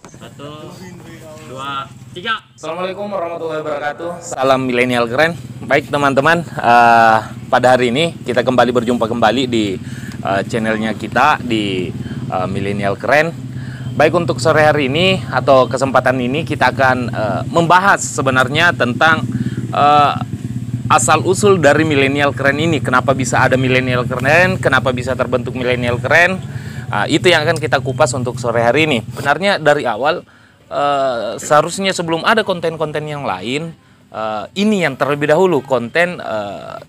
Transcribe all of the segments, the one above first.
Satu, dua, tiga. Assalamualaikum warahmatullahi wabarakatuh. Salam milenial keren. Baik teman-teman, pada hari ini kita kembali berjumpa kembali di channelnya kita di milenial keren. Baik, untuk sore hari ini atau kesempatan ini kita akan membahas sebenarnya tentang asal-usul dari milenial keren ini. Kenapa bisa ada milenial keren? Kenapa bisa terbentuk milenial keren? Itu yang akan kita kupas untuk sore hari ini. Sebenarnya dari awal seharusnya sebelum ada konten-konten yang lain, ini yang terlebih dahulu konten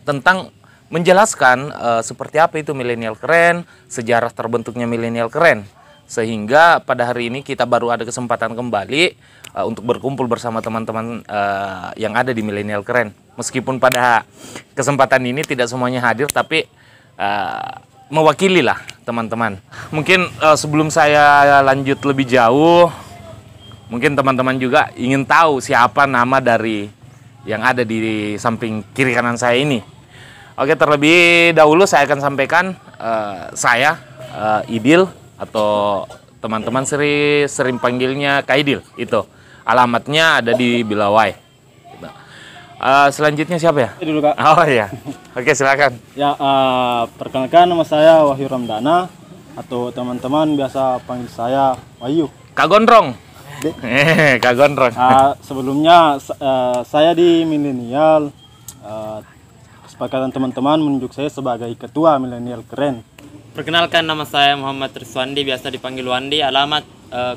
tentang menjelaskan seperti apa itu milenial keren, sejarah terbentuknya milenial keren. Sehingga pada hari ini kita baru ada kesempatan kembali untuk berkumpul bersama teman-teman yang ada di milenial keren. Meskipun pada kesempatan ini tidak semuanya hadir, tapi mewakili lah teman-teman. Mungkin sebelum saya lanjut lebih jauh, mungkin teman-teman juga ingin tahu siapa nama dari yang ada di samping kiri kanan saya ini. Oke, terlebih dahulu saya akan sampaikan saya Idil, atau teman-teman sering panggilnya Kaidil. Itu alamatnya ada di Bilawai. Selanjutnya siapa ya? Dulu Kak. Oh iya. Oke, silakan. Ya, perkenalkan nama saya Wahyu Ramdana, atau teman-teman biasa panggil saya Wahyu. Kak Gondrong. Kak Gondrong. Sebelumnya saya di milenial, kesepakatan teman-teman menunjuk saya sebagai ketua milenial keren. Perkenalkan, nama saya Muhammad Rizwandi, biasa dipanggil Wandi. Alamat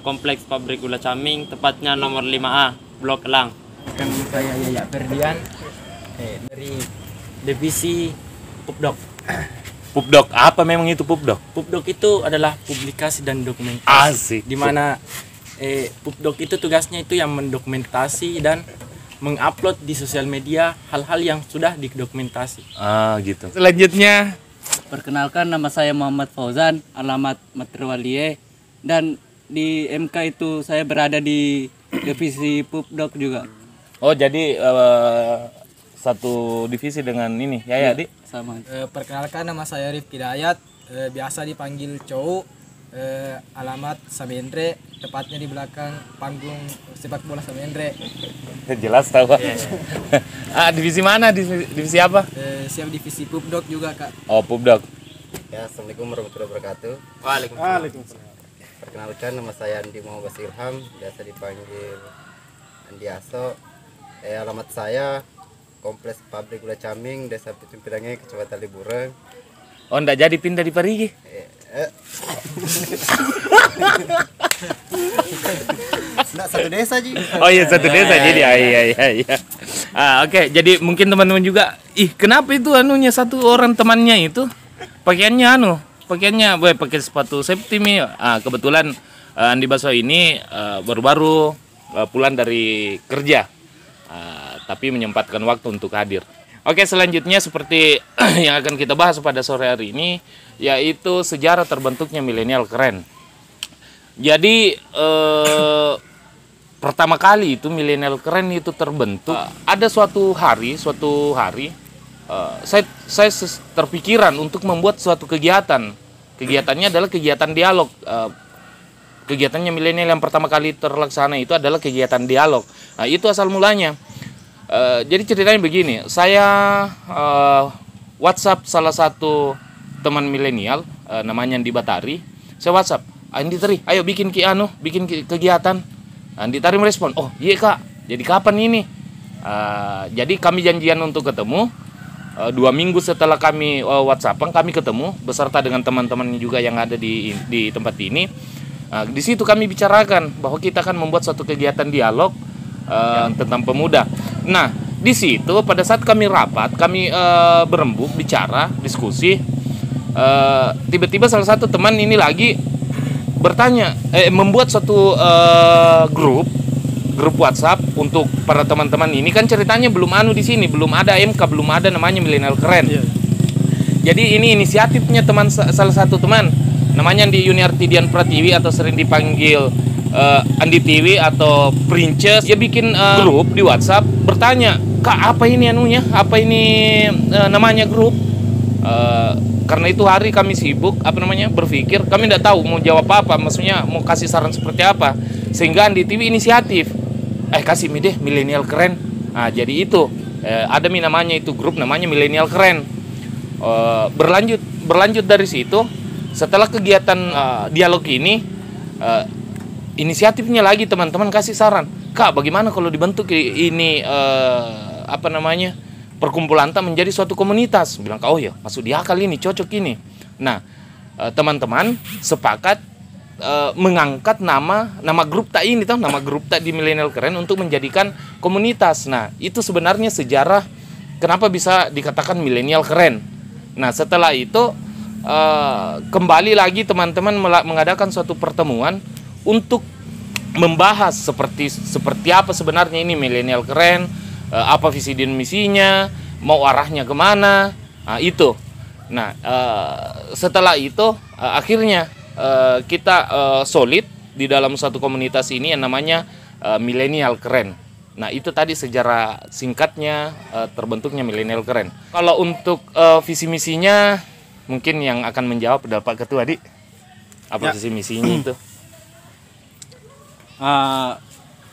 Kompleks Pabrik Gula Caming, tepatnya nomor 5A, Blok Elang. Saya Yaya Ferdian dari divisi Pupdok. Pupdok, apa memang itu Pupdok? Pupdok itu adalah publikasi dan dokumentasi. Asik. Di mana Pupdok itu tugasnya itu yang mendokumentasi dan mengupload di sosial media hal-hal yang sudah didokumentasi. Gitu. Selanjutnya, perkenalkan, nama saya Muhammad Fauzan, alamat Materwalie, dan di MK itu saya berada di divisi Pupdok juga. oh jadi satu divisi dengan ini ya Di? Sama. Perkenalkan, nama saya Rifki Dayat, biasa dipanggil Cowok, alamat Samendre, tepatnya di belakang panggung sepak bola Samendre. Jelas tahu. Divisi mana? Divisi apa? Siap divisi Pupdok juga Kak. Oh, Pupdok. Ya, assalamualaikum warahmatullahi wabarakatuh. Waalaikumsalam. Perkenalkan, nama saya Andi Muhammad Ilham, biasa dipanggil Andi Aso. Alamat saya Kompleks Pabrik Gula Caming, Desa Pitung Pidange, Kecamatan Libureng. Oh, ndak jadi pindah di Parigi? Nah, satu desa Ji. Oh iya, satu desa jadi. Iya. Oke, jadi mungkin teman-teman juga, kenapa itu anunya satu orang temannya itu pakaiannya pakai sepatu safety mi. Kebetulan Andi Baso ini baru-baru pulang dari kerja, tapi menyempatkan waktu untuk hadir. Oke, selanjutnya seperti yang akan kita bahas pada sore hari ini, yaitu sejarah terbentuknya milenial keren. Jadi pertama kali itu milenial keren itu terbentuk ada suatu hari saya terpikiran untuk membuat suatu kegiatan. Kegiatannya adalah kegiatan dialog. Kegiatannya milenial yang pertama kali terlaksana itu adalah kegiatan dialog. Nah, itu asal mulanya. Jadi ceritanya begini, saya WhatsApp salah satu teman milenial, namanya Andi Batari. Saya WhatsApp, Andi Tari, ayo bikin kegiatan. Andi Tari merespon, oh iya Kak, jadi kapan ini? Jadi kami janjian untuk ketemu. 2 minggu setelah kami WhatsAppan, kami ketemu beserta dengan teman-teman juga yang ada di tempat ini. Di situ kami bicarakan bahwa kita akan membuat suatu kegiatan dialog tentang pemuda. Nah, di situ pada saat kami rapat, kami berembuk, bicara, diskusi, tiba-tiba salah satu teman ini lagi bertanya, membuat suatu grup WhatsApp untuk para teman-teman ini. Kan ceritanya belum di sini, belum ada MK, belum ada namanya milenial keren. Jadi ini inisiatifnya salah satu teman, namanya Andi Yuniartidian Pratiwi, atau sering dipanggil Andi TV atau Princess. Dia bikin grup di WhatsApp, bertanya, Kak, apa ini anunya? Apa ini namanya grup? Karena itu hari kami sibuk berpikir, kami tidak tahu mau jawab apa, maksudnya mau kasih saran seperti apa, sehingga Andi TV inisiatif kasih deh milenial keren. Nah, jadi itu ada namanya itu grup namanya milenial keren. Berlanjut dari situ, setelah kegiatan dialog ini, inisiatifnya lagi teman-teman kasih saran, Kak, bagaimana kalau dibentuk ini perkumpulan tak menjadi suatu komunitas. Bilang, oh ya, masuk di akal ini, cocok ini. Nah, teman-teman sepakat mengangkat nama grup tak ini, nama grup tak di milenial keren untuk menjadikan komunitas. Nah, itu sebenarnya sejarah kenapa bisa dikatakan milenial keren. Nah, setelah itu kembali lagi teman-teman mengadakan suatu pertemuan untuk membahas seperti apa sebenarnya ini milenial keren, apa visi dan misinya, mau arahnya kemana, itu. Nah, setelah itu akhirnya kita solid di dalam satu komunitas ini yang namanya milenial keren. Nah, itu tadi sejarah singkatnya terbentuknya milenial keren. Kalau untuk visi misinya mungkin yang akan menjawab adalah Pak Ketua, Di. Apa visi misinya itu?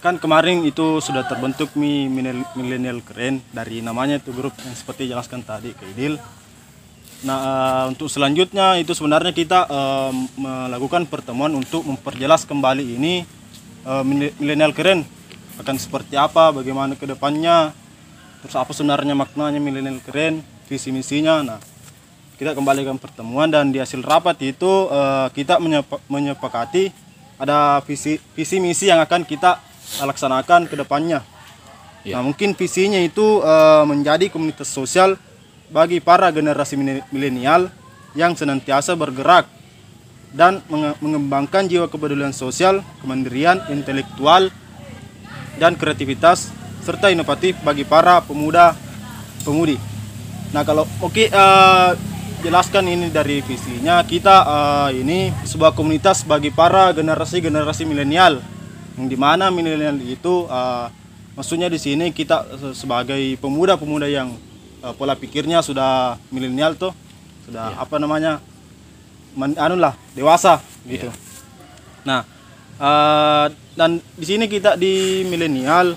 Kan kemarin itu sudah terbentuk milenial keren, dari namanya itu grup yang seperti jelaskan tadi ke Idil. Nah, untuk selanjutnya itu sebenarnya kita melakukan pertemuan untuk memperjelas kembali ini milenial keren akan seperti apa, bagaimana ke depannya, terus apa sebenarnya maknanya milenial keren, visi misinya. Nah, kita kembalikan pertemuan dan di hasil rapat itu kita menyepakati ada visi misi yang akan kita laksanakan ke depannya. Nah, mungkin visinya itu menjadi komunitas sosial bagi para generasi milenial yang senantiasa bergerak dan mengembangkan jiwa kepedulian sosial, kemandirian, intelektual, dan kreativitas serta inovatif bagi para pemuda-pemudi. Nah, kalau jelaskan ini dari visinya, kita ini sebuah komunitas bagi para generasi milenial, yang dimana milenial itu maksudnya di sini kita sebagai pemuda-pemuda yang pola pikirnya sudah milenial tuh, sudah dewasa gitu. Nah, dan di sini kita di milenial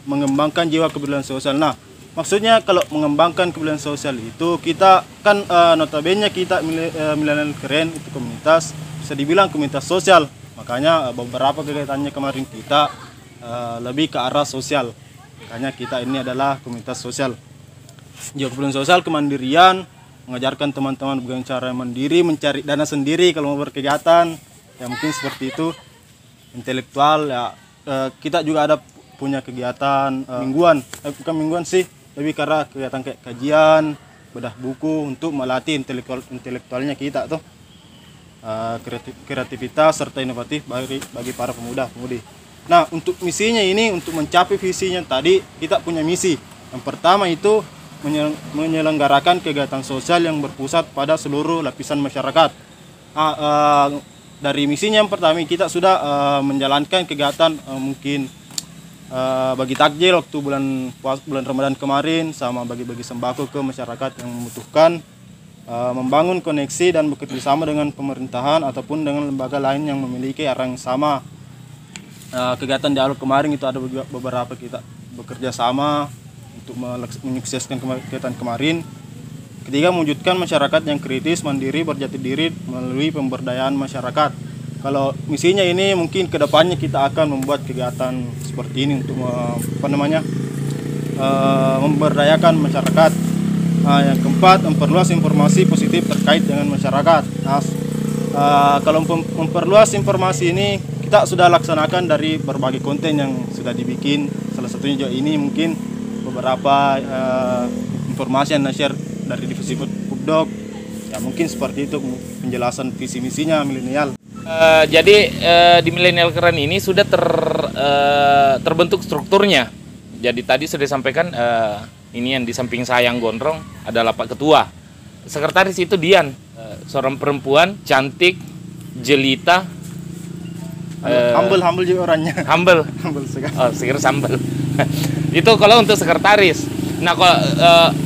mengembangkan jiwa kepedulian sosial. Nah, maksudnya kalau mengembangkan kepedulian sosial itu kita kan notabene kita milenial keren itu komunitas, bisa dibilang komunitas sosial. Makanya beberapa kegiatannya kemarin kita lebih ke arah sosial. Makanya kita ini adalah komunitas sosial. Jiwa kepedulian sosial, kemandirian, mengajarkan teman-teman bagaimana cara mandiri, mencari dana sendiri kalau mau berkegiatan, ya mungkin seperti itu. Intelektual, ya kita juga ada punya kegiatan mingguan, bukan mingguan sih, lebih karena kegiatan kayak kajian, bedah buku untuk melatih intelektualnya kita tuh. Kreativitas serta inovatif bagi para pemuda-pemudi. Nah, untuk misinya ini, untuk mencapai visinya tadi, kita punya misi. Yang pertama itu menyelenggarakan kegiatan sosial yang berpusat pada seluruh lapisan masyarakat. Dari misinya yang pertama kita sudah menjalankan kegiatan mungkin bagi takjil waktu bulan Ramadan kemarin, sama bagi-bagi sembako ke masyarakat yang membutuhkan, membangun koneksi dan bekerja sama dengan pemerintahan ataupun dengan lembaga lain yang memiliki arah yang sama. Kegiatan dialog kemarin itu ada beberapa kita bekerja sama untuk menyukseskan kegiatan kemarin. Ketiga, mewujudkan masyarakat yang kritis, mandiri, berjati diri melalui pemberdayaan masyarakat. Kalau misinya ini mungkin kedepannya kita akan membuat kegiatan seperti ini untuk memberdayakan masyarakat. Yang keempat, memperluas informasi positif terkait dengan masyarakat. Kalau memperluas informasi ini kita sudah laksanakan dari berbagai konten yang sudah dibikin. Salah satunya juga ini mungkin beberapa informasi yang share dari divisi Pupdok. Ya mungkin seperti itu penjelasan visi misinya milenial. Jadi di milenial keren ini sudah terbentuk strukturnya. Jadi tadi sudah disampaikan ini yang di samping saya yang gondrong adalah Pak Ketua. Sekretaris itu Dian, seorang perempuan cantik, jelita, humble juga orangnya. Humble sekali. Oh, sekir sambal. Itu kalau untuk sekretaris. Nah,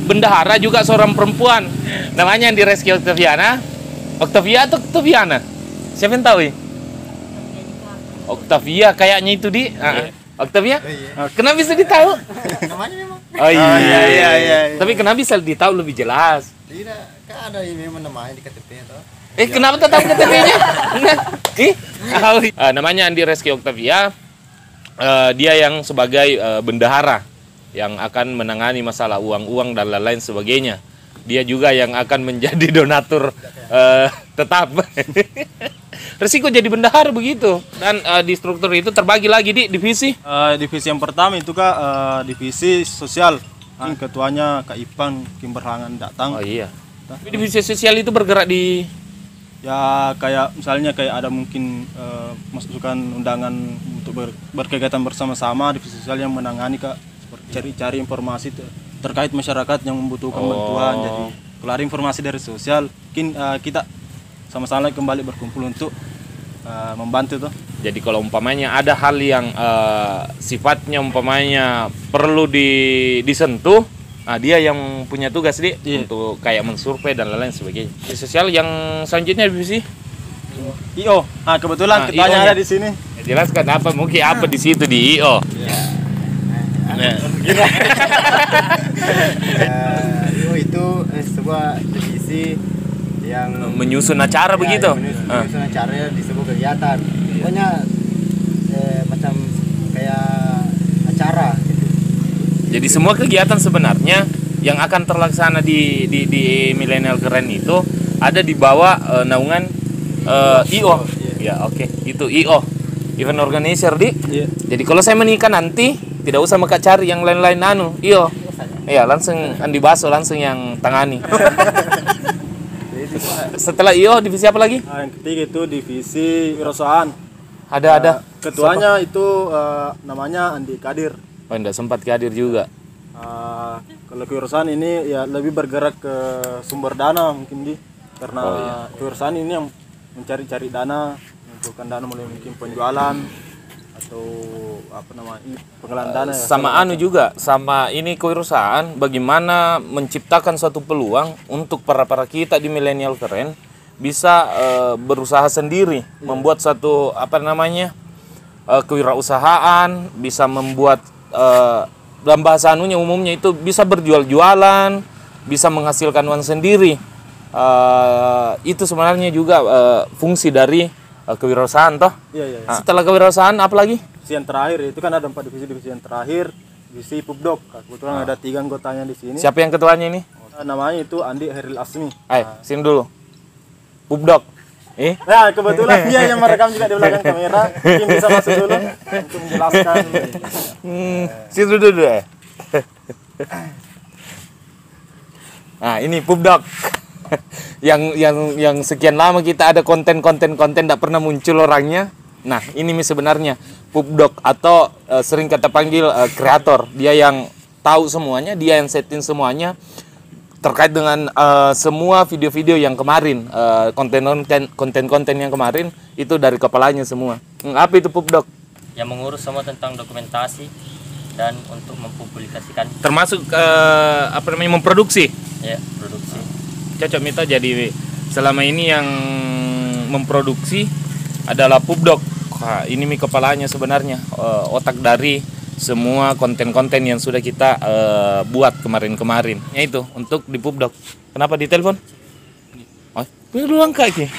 bendahara juga seorang perempuan. Namanya Andi Reski Octaviana. Octavia atau Octaviana? Siapa yang tahu ya? Octavia kayaknya itu di. Octavia? Kenapa bisa ditahu? Namanya memang. Oh iya. Tapi kenapa bisa ditahu lebih jelas? Tidak, kan ada yang memang namanya di KTP atau? Kenapa tetap KTP-nya? Namanya Andi Reski Octavia. Dia yang sebagai bendahara yang akan menangani masalah uang-uang dan lain-lain sebagainya. Dia juga yang akan menjadi donatur tetap. Resiko jadi bendahara begitu. Dan di struktur itu terbagi lagi di divisi. Divisi yang pertama itu Kak, divisi sosial. Ketuanya Kak Ipan Kimberhangan datang. Oh iya. Tapi divisi sosial itu bergerak di Ya kayak misalnya kayak ada mungkin masukan undangan untuk berkegiatan bersama-sama divisi sosial yang menangani Kak, seperti cari-cari informasi terkait masyarakat yang membutuhkan bantuan. Jadi kelar informasi dari sosial, mungkin kita sama-sama kembali berkumpul untuk membantu tuh. Jadi kalau umpamanya ada hal yang sifatnya umpamanya perlu disentuh, nah dia yang punya tugas untuk kayak mensurvei dan lain-lain sebagainya. Di sosial yang selanjutnya divisi IO. Kebetulan ketuanya ada di sini. Jelaskan apa mungkin apa di situ di IO. IO itu sebuah divisi yang menyusun acara begitu. Menyusun acara di sebuah kegiatan. Pokoknya macam kayak acara gitu. Jadi semua kegiatan sebenarnya yang akan terlaksana di Milenial Keren itu ada di bawah naungan IO. Ya oke. Itu IO. Event organizer Jadi kalau saya menikah nanti tidak usah mereka cari yang lain-lain IO. Iya, langsung Andi Baso langsung yang tangani. Setelah IO divisi apa lagi? Yang ketiga itu divisi wirausahaan. Ada. Ketuanya itu namanya Andi Kadir. Oh, enggak sempat hadir juga. Kalau kewirausahaan ini ya lebih bergerak ke sumber dana mungkin karena kewirausahaan ini yang mencari-cari dana, mengumpulkan dana melalui mungkin penjualan atau penggalangan dana. Sama juga, sama ini kewirausahaan bagaimana menciptakan suatu peluang untuk para kita di Milenial Keren bisa berusaha sendiri, membuat satu kewirausahaan, bisa membuat dalam bahasa umumnya itu bisa berjual-jualan, bisa menghasilkan uang sendiri. Itu sebenarnya juga fungsi dari kewirausahaan toh. Iya. Setelah kewirausasahaan apa lagi? Divisi yang terakhir itu kan ada 4 divisi yang terakhir. Divisi Pupdok. Kebetulan ada 3 anggotanya di sini. Siapa yang ketuanya ini? Namanya itu Andi Heril Asmi. Sini dulu. Pupdok. Nah, kebetulan dia yang merekam juga di belakang kamera. Mungkin bisa masuk dulu untuk menjelaskan. Sini dulu Nah, ini Pupdok. yang sekian lama kita ada konten tidak pernah muncul orangnya. Nah, ini sebenarnya Pupdok atau sering kita panggil kreator. Dia yang tahu semuanya, dia yang setting semuanya terkait dengan semua video-video yang kemarin, konten-konten yang kemarin itu dari kepalanya semua. Apa itu Pupdok? Yang mengurus semua tentang dokumentasi dan untuk mempublikasikan. Termasuk memproduksi. Ya, produksi. Cocok Mita, jadi selama ini yang memproduksi adalah Pupdok. Ini kepalanya sebenarnya, otak dari semua konten-konten yang sudah kita buat kemarin-kemarin. Ya itu untuk di Pupdok. Kenapa ditelepon? Berulang kaki.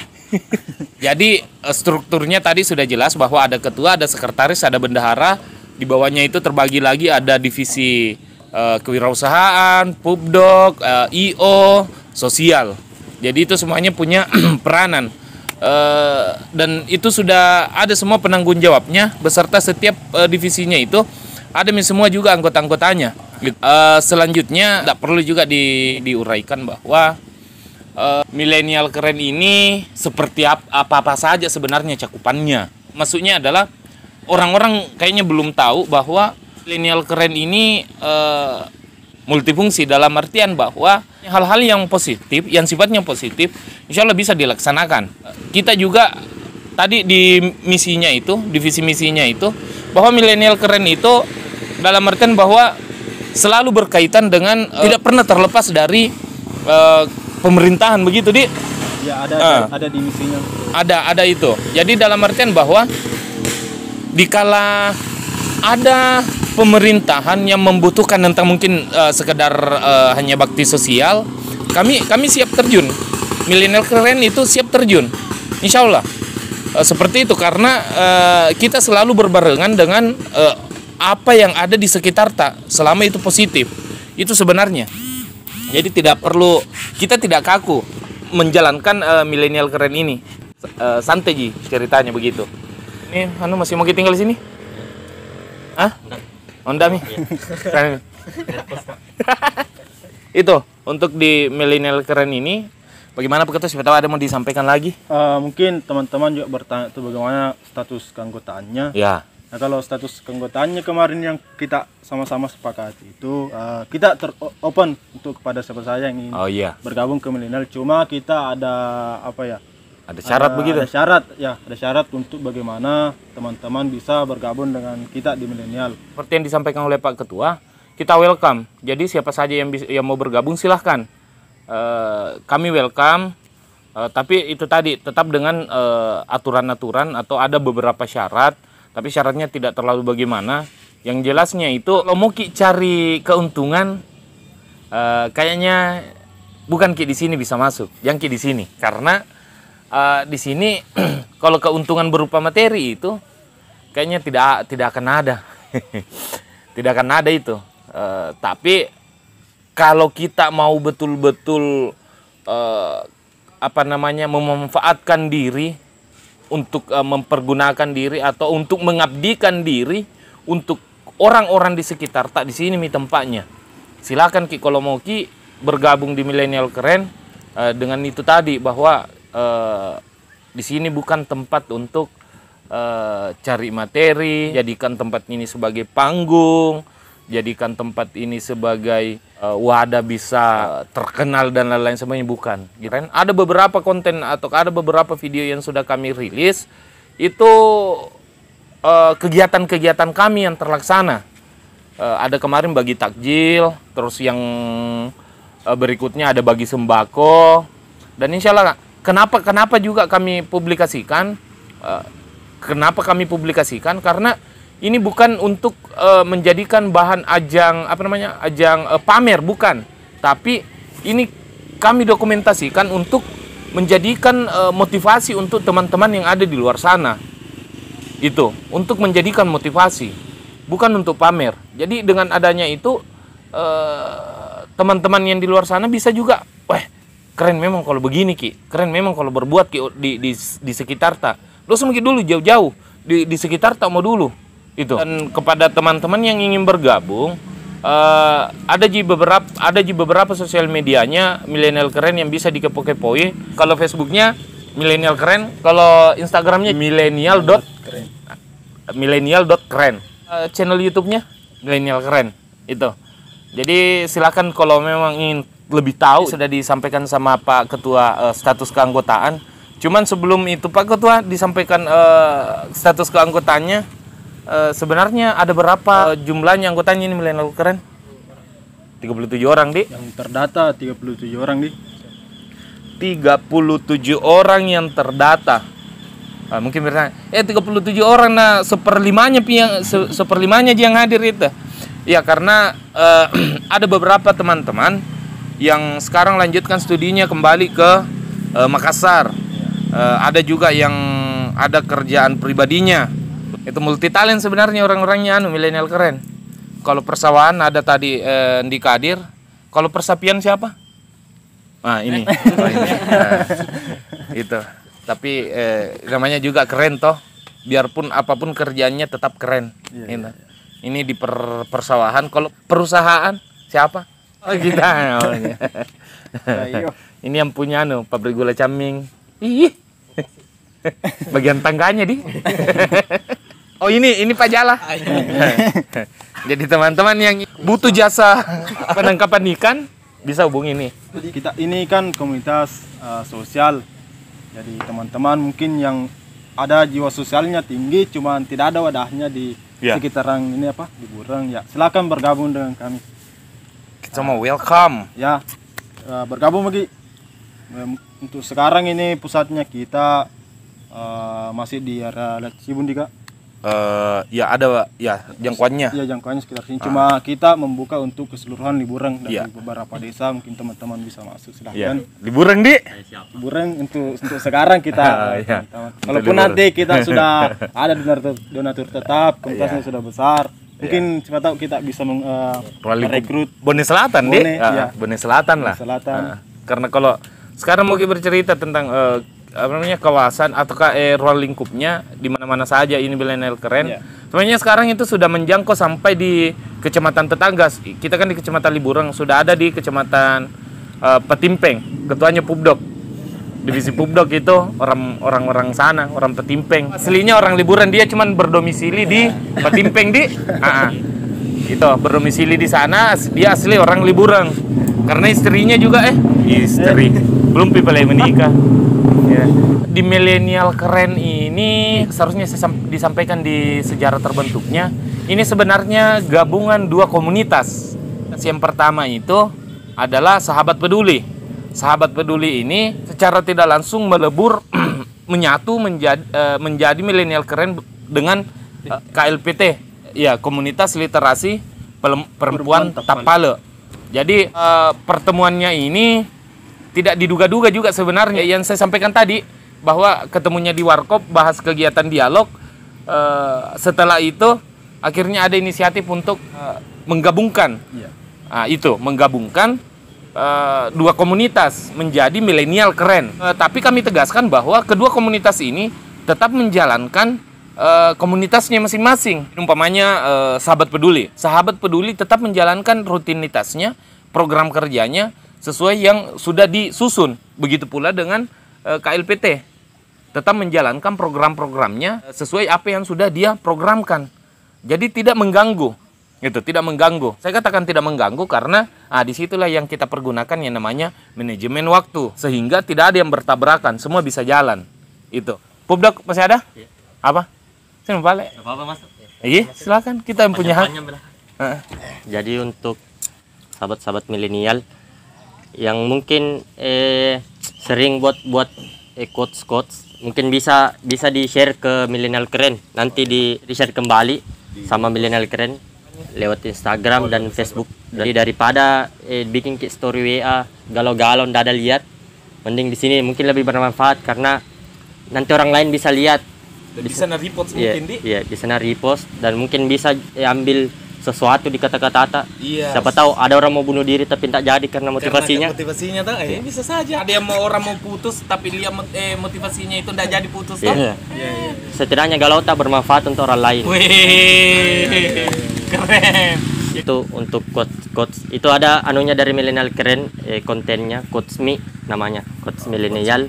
Jadi strukturnya tadi sudah jelas bahwa ada ketua, ada sekretaris, ada bendahara. Di bawahnya itu terbagi lagi ada divisi kewirausahaan, Pupdok, IO, sosial. Jadi itu semuanya punya peranan. Dan itu sudah ada semua penanggung jawabnya beserta setiap divisinya itu ada semua juga anggota-anggotanya. Selanjutnya tidak perlu juga diuraikan bahwa Milenial Keren ini seperti apa saja sebenarnya cakupannya. Maksudnya adalah orang-orang kayaknya belum tahu bahwa Milenial Keren ini multifungsi dalam artian bahwa hal-hal yang positif, yang sifatnya positif, insya Allah bisa dilaksanakan. Kita juga tadi di divisi misinya itu, bahwa Milenial Keren itu dalam artian bahwa selalu berkaitan dengan tidak pernah terlepas dari pemerintahan begitu, Di? Ya ada di misinya. Ada itu. Jadi dalam artian bahwa dikala ada pemerintahan yang membutuhkan tentang mungkin sekedar hanya bakti sosial, kami siap terjun. Milenial Keren itu siap terjun, insya Allah. Seperti itu karena kita selalu berbarengan dengan apa yang ada di sekitar selama itu positif. Itu sebenarnya. Jadi kita tidak kaku menjalankan Milenial Keren ini. Santai Ji ceritanya begitu. Ini masih mau tinggal di sini? Hah? Honda mi. Itu untuk di Milenial Keren ini bagaimana Pak Ketua, siapa tahu ada mau disampaikan lagi? Mungkin teman-teman juga bertanya itu bagaimana status keanggotaannya. Ya. Nah, kalau status keanggotaannya kemarin yang kita sama-sama sepakati itu kita open untuk kepada siapa saja yang ingin bergabung ke Milenial. Cuma kita ada ada syarat begitu? Ada syarat untuk bagaimana teman-teman bisa bergabung dengan kita di Milenial. Seperti yang disampaikan oleh Pak Ketua, kita welcome. Jadi siapa saja yang mau bergabung silahkan. Kami welcome. Tapi itu tadi tetap dengan aturan-aturan atau ada beberapa syarat. Tapi syaratnya tidak terlalu bagaimana. Yang jelasnya itu kalau mau cari keuntungan, kayaknya bukan di sini bisa masuk, yang di sini karena di sini kalau keuntungan berupa materi itu kayaknya tidak akan ada. Tidak akan ada itu. Tapi kalau kita mau betul-betul memanfaatkan diri untuk mempergunakan diri atau untuk mengabdikan diri untuk orang-orang di sekitar di sini tempatnya. Silakan kalau mau bergabung di Milenial Keren dengan itu tadi bahwa di sini bukan tempat untuk cari materi, jadikan tempat ini sebagai panggung, jadikan tempat ini sebagai wadah bisa terkenal dan lain-lain sebagainya, bukan. Ada beberapa konten atau ada beberapa video yang sudah kami rilis itu kegiatan-kegiatan kami yang terlaksana. Ada kemarin bagi takjil, terus yang berikutnya ada bagi sembako, dan insya Allah kenapa juga kami publikasikan? Kenapa kami publikasikan? Karena ini bukan untuk menjadikan bahan ajang pamer, bukan. Tapi ini kami dokumentasikan untuk menjadikan motivasi untuk teman-teman yang ada di luar sana. Itu untuk menjadikan motivasi, bukan untuk pamer. Jadi dengan adanya itu teman-teman yang di luar sana bisa juga, keren memang kalau begini keren memang kalau berbuat di sekitar Lo mungkin dulu jauh-jauh di sekitar mau dulu itu. Dan kepada teman-teman yang ingin bergabung, ada beberapa sosial medianya Milenial Keren yang bisa dikepo-kepoi. Kalau Facebooknya Milenial Keren, kalau Instagramnya milenial.keren. Channel YouTube-nya Milenial Keren itu. Jadi silakan kalau memang ingin lebih tahu, sudah disampaikan sama Pak Ketua status keanggotaan. Cuman sebelum itu Pak Ketua disampaikan status keanggotaannya, sebenarnya ada berapa jumlahnya anggotanya ini Milenial Keren? 37 orang, Di. Yang terdata 37 orang, Di. 37 orang yang terdata. Mungkin bertanya, 37 orang seperlimanya yang hadir itu. Ya karena ada beberapa teman-teman yang sekarang lanjutkan studinya kembali ke Makassar. Ada juga yang ada kerjaan pribadinya. Itu multi talent sebenarnya orang-orangnya Milenial Keren. Kalau persawahan ada tadi di Kadir. Kalau persapian siapa? Ini. Itu. Tapi namanya juga keren toh. Biarpun apapun kerjaannya tetap keren. Iya. Ini di persawahan. Kalau perusahaan siapa? Oh kita. Ini yang punya pabrik gula Caming. Bagian tangganya, Di. Oh ini Pak Jala. Jadi teman-teman yang butuh jasa penangkapan ikan bisa hubungi ini. Kita ini kan komunitas sosial. Jadi teman-teman mungkin yang ada jiwa sosialnya tinggi, cuman tidak ada wadahnya di sekitaran ini di Bureng, ya silakan bergabung dengan kami. Kita mau welcome. Ya, bergabung lagi. Untuk sekarang ini pusatnya kita masih di area Cibun Kak. Ya ada ya jangkauannya. Ya, jangkauannya sekitar sini. Cuma kita membuka untuk keseluruhan liburan dari Iya. beberapa desa. Mungkin teman-teman bisa masuk, Ya. silahkan. Liburan di. Liburan untuk sekarang kita. Iya. Walaupun liburan. nanti kita sudah ada donatur tetap, komunitasnya sudah besar. Mungkin siapa tahu kita bisa merekrut Bone Selatan di. Bone, iya. Bone Selatan lah. Selatan. Karena kalau sekarang mau bercerita tentang apa namanya kawasan ataukah ruang lingkupnya di mana-mana saja ini milenial keren. Iya. Sebenarnya sekarang itu sudah menjangkau sampai di kecamatan tetangga. Kita kan di kecamatan Libureng, sudah ada di kecamatan Petimpeng. Ketuanya Pupdok. Divisi Pupdok itu orang-orang sana, orang Petimpeng. Aslinya orang Liburen, dia cuman berdomisili di Petimpeng di. Itu berdomisili di sana, dia asli orang Libureng. Karena istrinya juga istri belum pipelai menikah. Ya. Di milenial keren ini seharusnya disampaikan di sejarah terbentuknya. Ini sebenarnya gabungan dua komunitas. Yang pertama itu adalah Sahabat Peduli. Sahabat Peduli ini secara tidak langsung melebur menyatu menjadi milenial keren dengan KLPT, ya Komunitas Literasi Perempuan Tapale. Jadi pertemuannya ini tidak diduga-duga juga sebenarnya. Yang saya sampaikan tadi bahwa ketemunya di Warkop bahas kegiatan dialog. Setelah itu akhirnya ada inisiatif untuk menggabungkan, menggabungkan dua komunitas menjadi milenial keren. Tapi kami tegaskan bahwa kedua komunitas ini tetap menjalankan komunitasnya masing-masing. Umpamanya Sahabat Peduli. Sahabat Peduli tetap menjalankan rutinitasnya, program kerjanya sesuai yang sudah disusun. Begitu pula dengan KLPT. Tetap menjalankan program-programnya sesuai apa yang sudah dia programkan. Jadi tidak mengganggu. Gitu, tidak mengganggu. Saya katakan tidak mengganggu karena disitulah yang kita pergunakan yang namanya manajemen waktu. Sehingga tidak ada yang bertabrakan, semua bisa jalan. Itu. Pupdok masih ada? Iya. Apa? Sini balik. Apa masuk? Iya, silakan. Kita yang punya hak. Jadi untuk sahabat-sahabat milenial yang mungkin sering buat quotes mungkin bisa di-share ke milenial keren. Nanti di-share kembali sama milenial keren lewat Instagram dan Facebook. Jadi daripada bikin story WA galau-galau ndak ada lihat, mending di sini mungkin lebih bermanfaat karena nanti orang lain bisa lihat. Di sana repost mungkin di. Iya, di sana repost dan mungkin bisa ambil sesuatu di kata-kata. Iya. Siapa tahu ada orang mau bunuh diri tapi tak jadi karena motivasinya. Motivasinya tuh bisa saja. Ada yang orang mau putus tapi lihat motivasinya itu ndak jadi putus toh. Iya. Setidaknya galau tak bermanfaat untuk orang lain. Wih. Keren. Itu untuk quotes itu ada anunya dari milenial keren, kontennya quotes me namanya, quotes milenial.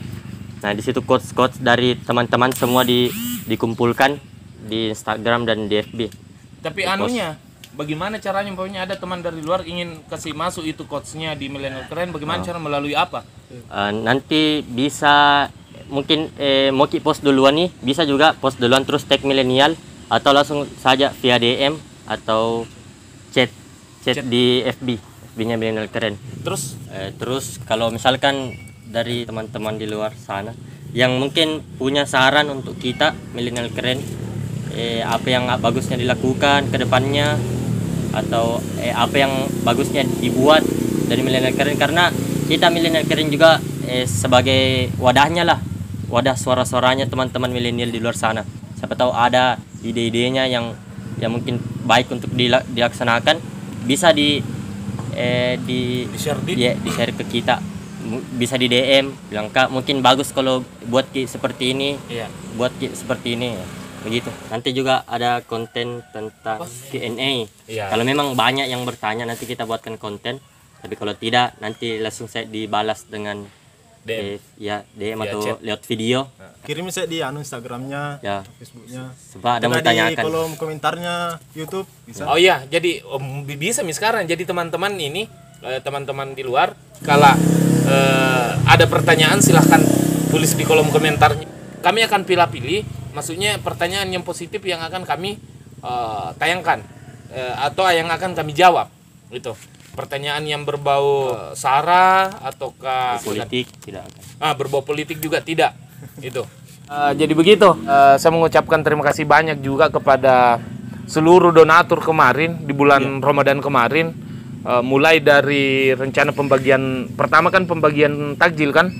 Nah, di situ quotes dari teman-teman semua dikumpulkan di Instagram dan di FB. Tapi anunya bagaimana caranya? Umpamanya ada teman dari luar ingin kasih masuk itu quotes-nya di milenial keren, bagaimana cara melalui apa? Nanti bisa mungkin mau post duluan nih, bisa juga post duluan terus tag milenial atau langsung saja via DM atau chat di FB-nya milenial keren. Terus kalau misalkan dari teman-teman di luar sana yang mungkin punya saran untuk kita milenial keren, apa yang bagusnya dilakukan ke depannya atau apa yang bagusnya dibuat dari milenial keren, karena kita milenial keren juga sebagai wadahnya lah, wadah suara-suaranya teman-teman milenial di luar sana. Siapa tahu ada ide-idenya yang mungkin baik untuk dilaksanakan, bisa di-share ke kita, bisa di DM bilang Kak mungkin bagus kalau buat seperti ini, buat seperti ini. Begitu. Nanti juga ada konten tentang Q&A. Kalau memang banyak yang bertanya nanti kita buatkan konten. Tapi kalau tidak nanti langsung saya dibalas dengan DM, DM atau chat, lewat video. Kirim saya di Instagramnya, Facebooknya. Sebab ada mau tanyakan. Di kolom komentarnya YouTube bisa. Oh iya, jadi bisa sekarang. Jadi teman-teman ini, teman-teman di luar, kalau ada pertanyaan silahkan tulis di kolom komentarnya. Kami akan pilih-pilih, maksudnya pertanyaan yang positif yang akan kami tayangkan atau yang akan kami jawab. Gitu. pertanyaan yang berbau sara ataukah Politik tidak akan. berbau politik juga tidak. Itu. Jadi begitu. Saya mengucapkan terima kasih banyak juga kepada seluruh donatur kemarin di bulan Ramadan kemarin. Mulai dari rencana pembagian pertama kan pembagian takjil kan.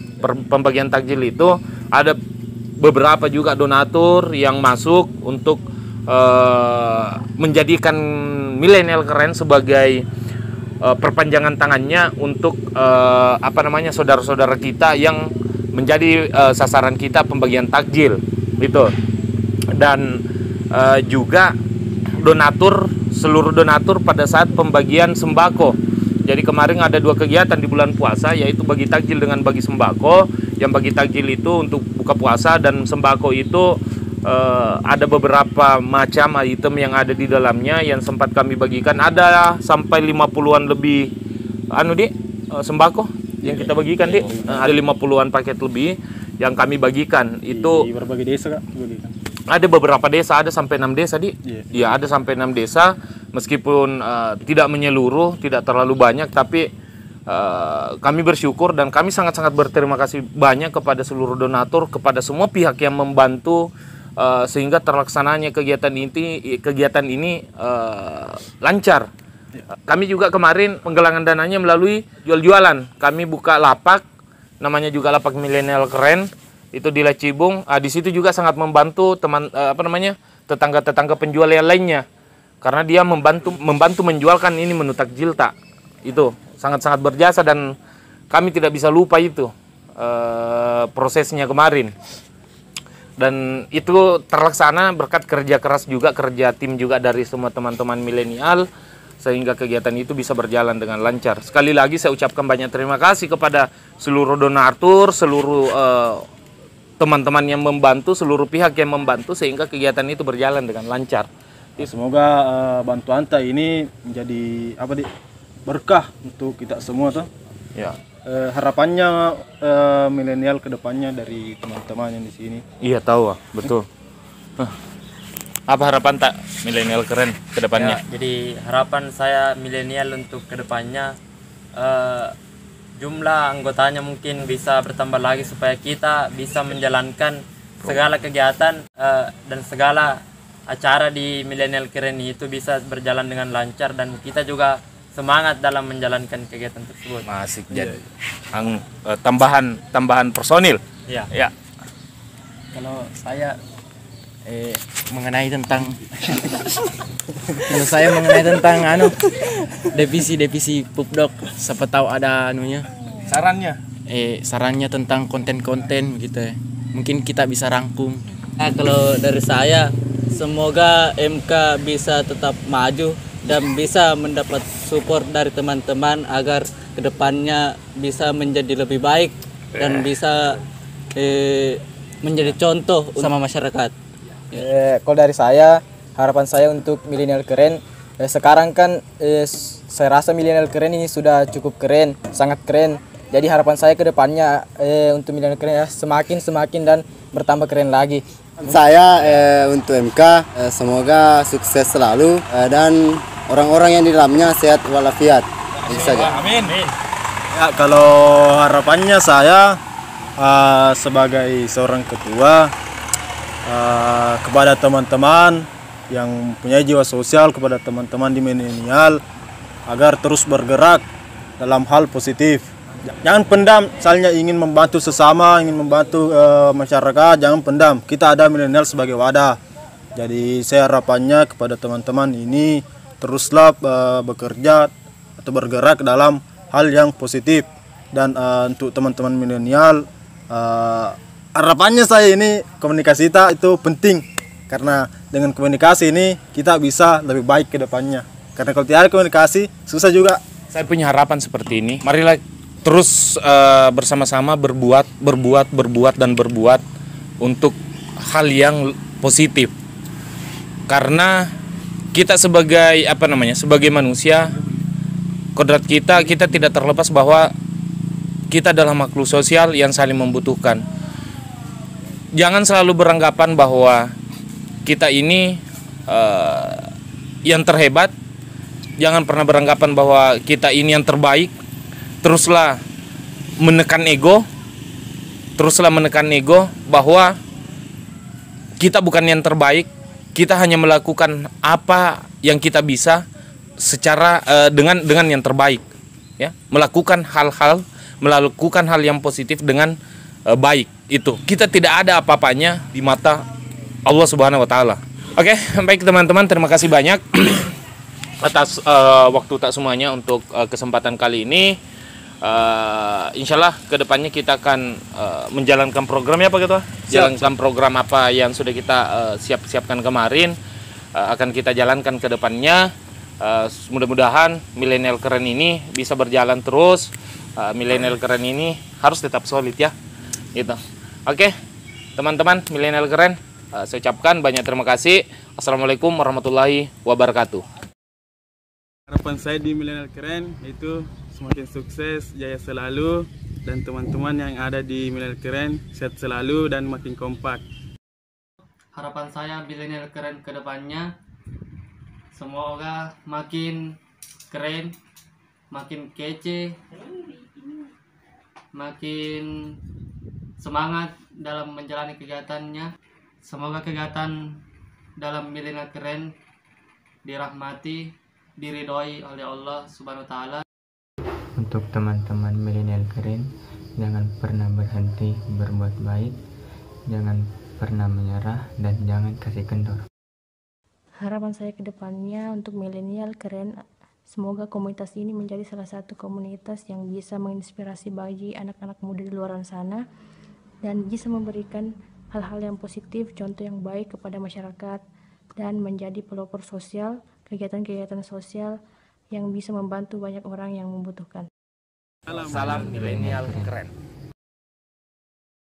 Pembagian takjil itu ada beberapa juga donatur yang masuk untuk menjadikan Milenial Keren sebagai perpanjangan tangannya untuk saudara-saudara kita yang menjadi sasaran kita pembagian takjil gitu. Dan juga seluruh donatur pada saat pembagian sembako. Jadi kemarin ada 2 kegiatan di bulan puasa, yaitu bagi takjil dengan bagi sembako. Yang bagi takjil itu untuk buka puasa, dan sembako itu ada beberapa macam item yang ada di dalamnya yang sempat kami bagikan. Ada sampai 50-an lebih sembako yang kita bagikan, Dik. Ada 50-an paket lebih yang kami bagikan. Itu Di berbagai desa Kak bagikan. ada beberapa desa, ada sampai 6 desa, Dik. Iya, ada sampai 6 desa. Meskipun tidak menyeluruh, tidak terlalu banyak, tapi kami bersyukur dan kami sangat-sangat berterima kasih banyak kepada seluruh donatur, kepada semua pihak yang membantu sehingga terlaksananya kegiatan ini lancar. Kami juga kemarin penggalangan dananya melalui jual-jualan. Kami buka lapak, namanya juga Lapak Milenial Keren, itu di Lacibung. Di situ juga sangat membantu tetangga-tetangga penjual yang lainnya, karena dia membantu menjualkan ini menu takjil tak. Itu sangat-sangat berjasa dan kami tidak bisa lupa itu prosesnya kemarin. Dan itu terlaksana berkat kerja keras juga, kerja tim juga dari semua teman-teman milenial, sehingga kegiatan itu bisa berjalan dengan lancar. Sekali lagi saya ucapkan banyak terima kasih kepada seluruh donatur, seluruh teman-teman yang membantu, seluruh pihak yang membantu, sehingga kegiatan itu berjalan dengan lancar. Semoga bantuan ini menjadi berkah untuk kita semua tuh. Ya. Harapannya milenial kedepannya dari teman-teman yang di sini. Iya tahu, betul. Apa harapan tak Milenial Keren kedepannya? Ya, jadi harapan saya milenial untuk kedepannya jumlah anggotanya mungkin bisa bertambah lagi supaya kita bisa menjalankan segala kegiatan dan segala acara di Milenial Keren itu bisa berjalan dengan lancar, dan kita juga semangat dalam menjalankan kegiatan tersebut. Masih jadi tambahan personil. Iya. Ya. Kalau saya mengenai tentang divisi Pupdok, siapa tahu ada sarannya tentang konten-konten gitu ya. Mungkin kita bisa rangkum. Nah, kalau dari saya, semoga MK bisa tetap maju dan bisa mendapat support dari teman-teman agar kedepannya bisa menjadi lebih baik dan bisa menjadi contoh sama masyarakat. Kalau dari saya, harapan saya untuk Milenial Keren, sekarang kan saya rasa Milenial Keren ini sudah cukup keren, sangat keren. Jadi harapan saya ke depannya untuk Milenial Keren semakin dan bertambah keren lagi. Saya untuk MK semoga sukses selalu dan orang-orang yang di dalamnya sehat walafiat. Itu saja. Amin. Ya, kalau harapannya saya sebagai seorang ketua kepada teman-teman yang punya jiwa sosial, kepada teman-teman di milenial agar terus bergerak dalam hal positif. Jangan pendam, misalnya ingin membantu sesama, ingin membantu masyarakat, jangan pendam. Kita ada milenial sebagai wadah. Jadi saya harapannya kepada teman-teman ini teruslah bekerja atau bergerak dalam hal yang positif. Dan untuk teman-teman milenial, harapannya saya ini komunikasi kita itu penting. Karena dengan komunikasi ini kita bisa lebih baik ke depannya. Karena kalau tidak ada komunikasi, susah juga. Saya punya harapan seperti ini. Marilah terus bersama-sama berbuat untuk hal yang positif. Karena kita sebagai sebagai manusia, kodrat kita tidak terlepas bahwa kita adalah makhluk sosial yang saling membutuhkan. Jangan selalu beranggapan bahwa kita ini yang terhebat, Jangan pernah beranggapan bahwa kita ini yang terbaik. Teruslah menekan ego. Teruslah menekan ego bahwa kita bukan yang terbaik. Kita hanya melakukan apa yang kita bisa secara dengan yang terbaik, ya. Melakukan hal yang positif dengan baik. Itu. Kita tidak ada apa-apanya di mata Allah Subhanahu wa taala. Oke, baik teman-teman, terima kasih banyak atas waktu tak semuanya untuk kesempatan kali ini. Insya Allah kedepannya kita akan menjalankan programnya apa gitu? Jalankan program apa yang sudah kita siapkan kemarin, akan kita jalankan ke depannya. Mudah-mudahan milenial keren ini bisa berjalan terus. Milenial keren ini harus tetap solid ya, gitu. Oke, teman-teman milenial keren, saya ucapkan banyak terima kasih. Assalamualaikum warahmatullahi wabarakatuh. Harapan saya di milenial keren itu semakin sukses, jaya selalu, dan teman-teman yang ada di milenial keren sehat selalu dan makin kompak. Harapan saya milenial keren ke depannya semoga makin keren, makin kece, makin semangat dalam menjalani kegiatannya. Semoga kegiatan dalam milenial keren dirahmati, diridhoi oleh Allah Subhanahu wa taala. Untuk teman-teman milenial keren, jangan pernah berhenti berbuat baik, jangan pernah menyerah, dan jangan kasih kendor. Harapan saya ke depannya untuk milenial keren, semoga komunitas ini menjadi salah satu komunitas yang bisa menginspirasi bagi anak-anak muda di luar sana dan bisa memberikan hal-hal yang positif, contoh yang baik kepada masyarakat, dan menjadi pelopor sosial, kegiatan-kegiatan sosial yang bisa membantu banyak orang yang membutuhkan. Salam milenial keren.